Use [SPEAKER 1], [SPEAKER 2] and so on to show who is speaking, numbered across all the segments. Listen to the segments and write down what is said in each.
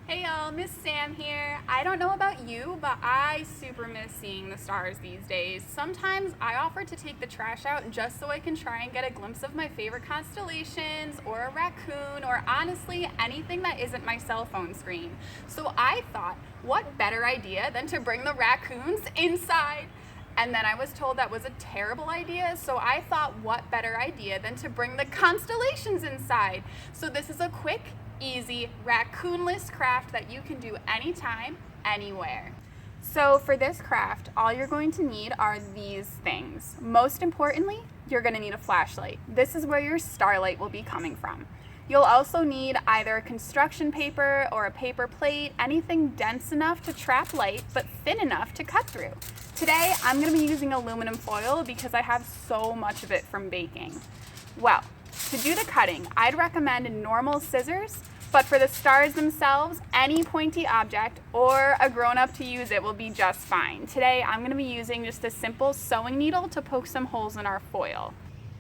[SPEAKER 1] Hey y'all, Miss Sam here. I don't know about you, but I super miss seeing the stars these days. Sometimes I offer to take the trash out just so I can try and get a glimpse of my favorite constellations or a raccoon or honestly anything that isn't my cell phone screen. So I thought, what better idea than to bring the raccoons inside? And then I was told that was a terrible idea, so I thought, what better idea than to bring the constellations inside? So this is a quick, easy, raccoonless craft that you can do anytime, anywhere. So for this craft, all you're going to need are these things. Most importantly, you're going to need a flashlight. This is where your starlight will be coming from. You'll also need either a construction paper or a paper plate, anything dense enough to trap light, but thin enough to cut through. Today, I'm going to be using aluminum foil because I have so much of it from baking. Well, to do the cutting, I'd recommend normal scissors, but for the stars themselves, any pointy object or a grown-up to use it will be just fine. Today, I'm going to be using just a simple sewing needle to poke some holes in our foil.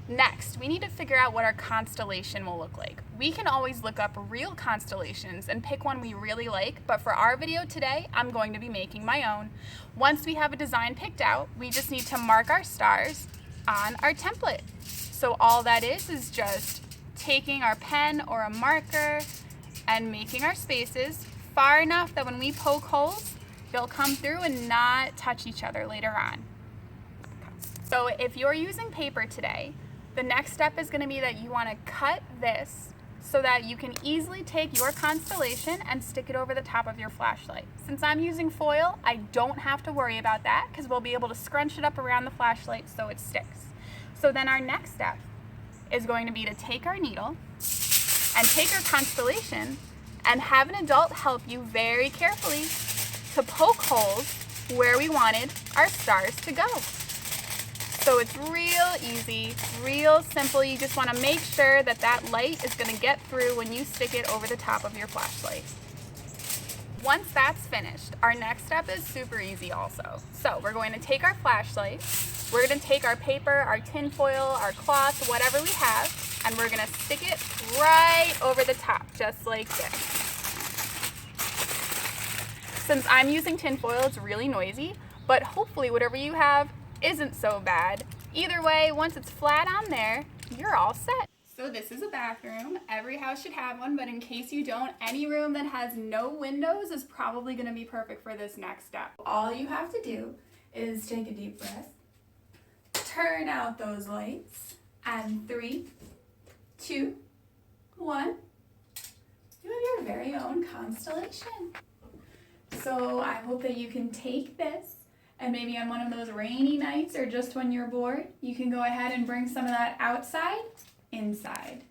[SPEAKER 1] Next, we need to figure out what our constellation will look like. We can always look up real constellations and pick one we really like, but for our video today, I'm going to be making my own. Once we have a design picked out, we just need to mark our stars on our template. So all that is just taking our pen or a marker and making our spaces far enough that when we poke holes, they'll come through and not touch each other later on. So if you're using paper today, the next step is going to be that you want to cut this so that you can easily take your constellation and stick it over the top of your flashlight. Since I'm using foil, I don't have to worry about that because we'll be able to scrunch it up around the flashlight so it sticks. So then our next step is going to be to take our needle and take our constellation and have an adult help you very carefully to poke holes where we wanted our stars to go. So it's real easy, real simple. You just want to make sure that that light is going to get through when you stick it over the top of your flashlight. Once that's finished, our next step is super easy also. So we're going to take our flashlight, we're going to take our paper, our tin foil, our cloth, whatever we have, and we're going to stick it right over the top, just like this. Since I'm using tin foil, it's really noisy, but hopefully whatever you have isn't so bad. Either way, once it's flat on there, you're all set. So this is a bathroom. Every house should have one, but in case you don't, any room that has no windows is probably going to be perfect for this next step. All you have to do is take a deep breath, turn out those lights, and 3, 2, 1, you have your very own constellation. So I hope that you can take this and maybe on one of those rainy nights or just when you're bored, you can go ahead and bring some of that outside inside.